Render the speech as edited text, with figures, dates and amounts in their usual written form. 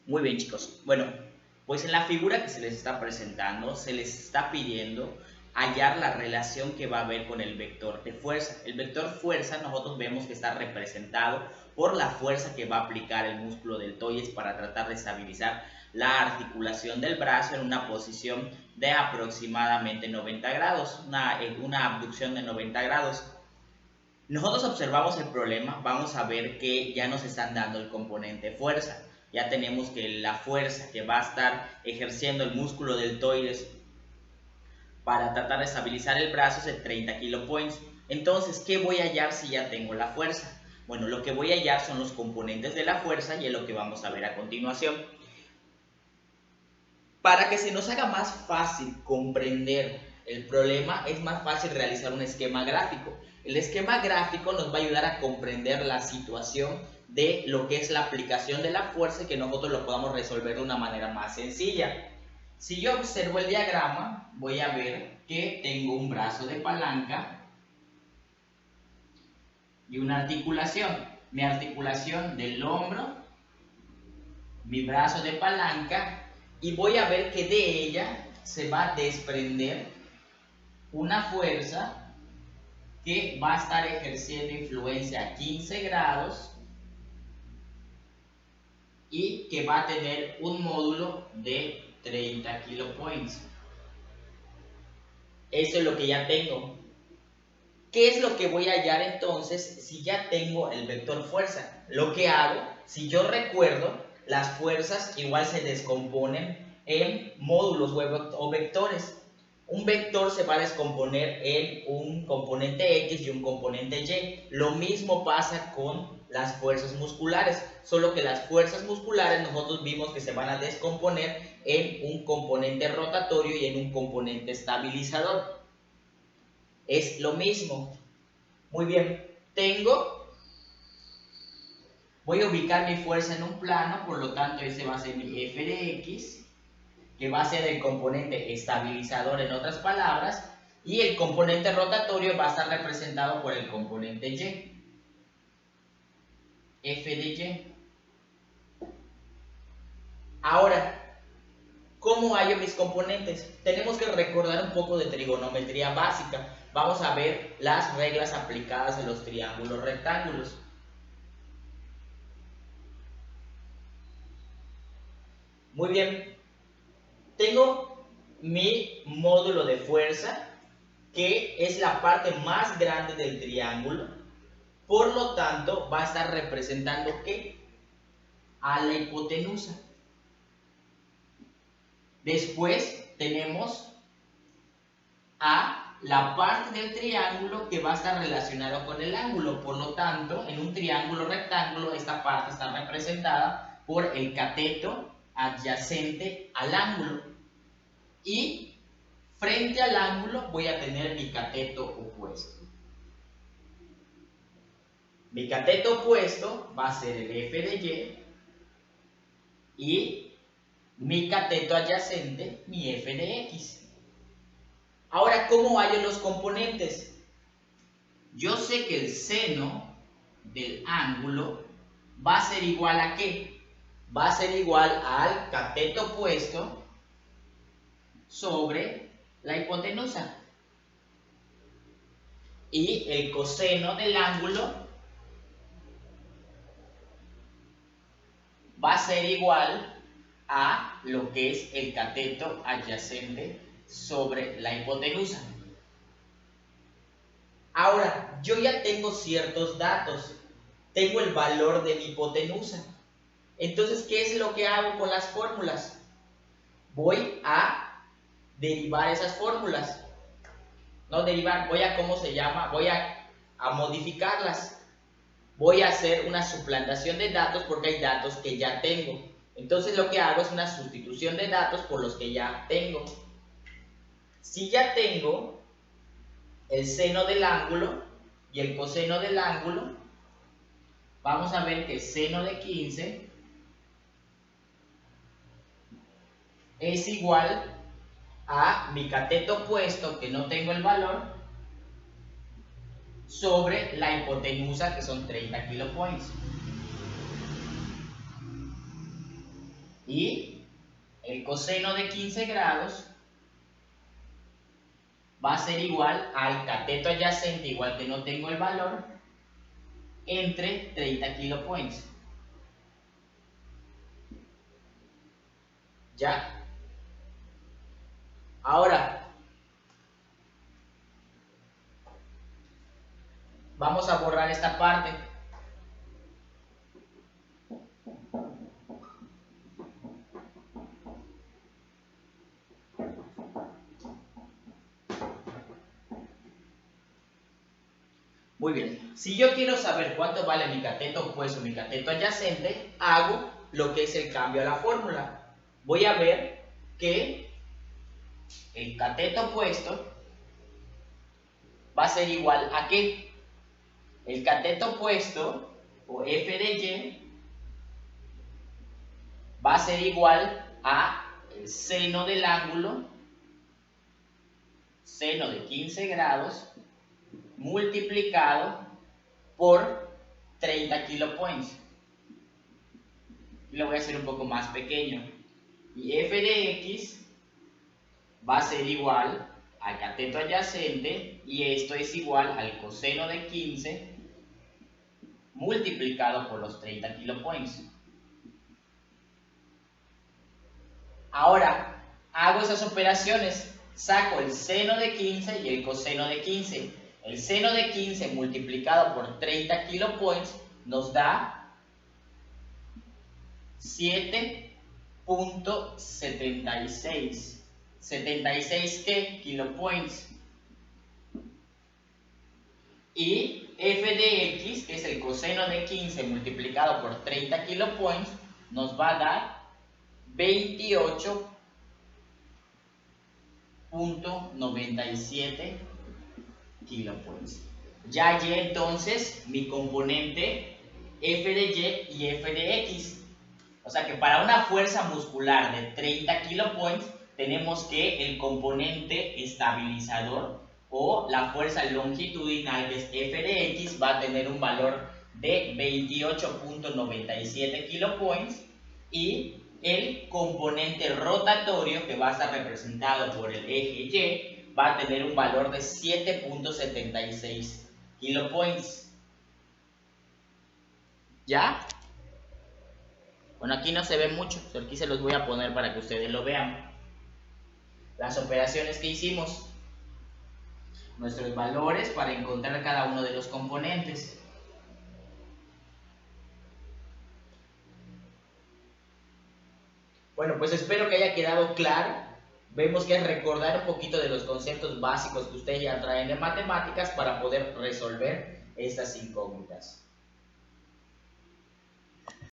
Muy bien, chicos. Bueno, pues en la figura que se les está presentando, se les está pidiendo hallar la relación que va a haber con el vector de fuerza. El vector fuerza nosotros vemos que está representado por la fuerza que va a aplicar el músculo deltoides para tratar de estabilizar la articulación del brazo en una posición de aproximadamente 90 grados, una abducción de 90 grados. Nosotros observamos el problema, vamos a ver que ya nos están dando el componente fuerza. Ya tenemos que la fuerza que va a estar ejerciendo el músculo deltoides para tratar de estabilizar el brazo es de 30 kilopoints. Entonces, ¿qué voy a hallar si ya tengo la fuerza? Bueno, lo que voy a hallar son los componentes de la fuerza y es lo que vamos a ver a continuación. Para que se nos haga más fácil comprender el problema, es más fácil realizar un esquema gráfico. El esquema gráfico nos va a ayudar a comprender la situación de lo que es la aplicación de la fuerza y que nosotros lo podamos resolver de una manera más sencilla. Si yo observo el diagrama, voy a ver que tengo un brazo de palanca y una articulación. Mi articulación del hombro, mi brazo de palanca, y voy a ver que de ella se va a desprender una fuerza que va a estar ejerciendo influencia a 15 grados y que va a tener un módulo de 30 kilopoints. Eso es lo que ya tengo. ¿Qué es lo que voy a hallar entonces si ya tengo el vector fuerza? Lo que hago, si yo recuerdo, las fuerzas igual se descomponen en módulos o vectores. Un vector se va a descomponer en un componente X y un componente Y. Lo mismo pasa con las fuerzas musculares, solo que las fuerzas musculares nosotros vimos que se van a descomponer en un componente rotatorio y en un componente estabilizador. Es lo mismo. Muy bien, voy a ubicar mi fuerza en un plano, por lo tanto ese va a ser mi f de x, que va a ser el componente estabilizador en otras palabras, y el componente rotatorio va a estar representado por el componente y, f de y. Ahora, ¿cómo hallo mis componentes? Tenemos que recordar un poco de trigonometría básica. Vamos a ver las reglas aplicadas en los triángulos rectángulos. Muy bien, tengo mi módulo de fuerza, que es la parte más grande del triángulo. Por lo tanto, va a estar representando ¿qué? A la hipotenusa. Después tenemos a la parte del triángulo que va a estar relacionado con el ángulo. Por lo tanto, en un triángulo rectángulo, esta parte está representada por el cateto adyacente al ángulo. Y frente al ángulo voy a tener mi cateto opuesto. Mi cateto opuesto va a ser el f de y mi cateto adyacente, mi f de x. Ahora, ¿cómo hallo los componentes? Yo sé que el seno del ángulo va a ser igual a ¿qué? Va a ser igual al cateto opuesto sobre la hipotenusa. Y el coseno del ángulo va a ser igual a lo que es el cateto adyacente sobre la hipotenusa. Ahora, yo ya tengo ciertos datos. Tengo el valor de mi hipotenusa. Entonces, ¿qué es lo que hago con las fórmulas? Voy a derivar esas fórmulas. No derivar, voy a, ¿cómo se llama? Voy a modificarlas. Voy a hacer una suplantación de datos porque hay datos que ya tengo. Entonces lo que hago es una sustitución de datos por los que ya tengo. Si ya tengo el seno del ángulo y el coseno del ángulo, vamos a ver que el seno de 15 es igual a mi cateto opuesto, que no tengo el valor, sobre la hipotenusa, que son 30 kilopoints. Y el coseno de 15 grados va a ser igual al cateto adyacente, igual que no tengo el valor, entre 30 kilopoints. ¿Ya? Ahora, vamos a borrar esta parte. Muy bien, si yo quiero saber cuánto vale mi cateto opuesto, mi cateto adyacente, hago lo que es el cambio a la fórmula. Voy a ver que el cateto opuesto va a ser igual a ¿qué? El cateto opuesto, o f de y, va a ser igual a el seno del ángulo, seno de 15 grados, multiplicado por 30 kilopoints. Lo voy a hacer un poco más pequeño. Y f de x va a ser igual al cateto adyacente, y esto es igual al coseno de 15 multiplicado por los 30 kilopoints. Ahora, hago esas operaciones, saco el seno de 15 y el coseno de 15. El seno de 15 multiplicado por 30 kilopoints nos da 7.76. ¿76 qué? Kilopoints. Y f de x, que es el coseno de 15 multiplicado por 30 kilopoints, nos va a dar 28.97 kilopoints. Ya hallé entonces mi componente f de y f de x. O sea que para una fuerza muscular de 30 kilopoints tenemos que el componente estabilizador o la fuerza longitudinal, que es f de x, va a tener un valor de 28.97 kilopoints, y el componente rotatorio, que va a estar representado por el eje y, va a tener un valor de 7.76 kilopoints. ¿Ya? Bueno, aquí no se ve mucho, pero aquí se los voy a poner para que ustedes lo vean. Las operaciones que hicimos, nuestros valores para encontrar cada uno de los componentes. Bueno, pues espero que haya quedado claro. Vemos que es recordar un poquito de los conceptos básicos que ustedes ya traen de matemáticas para poder resolver estas incógnitas.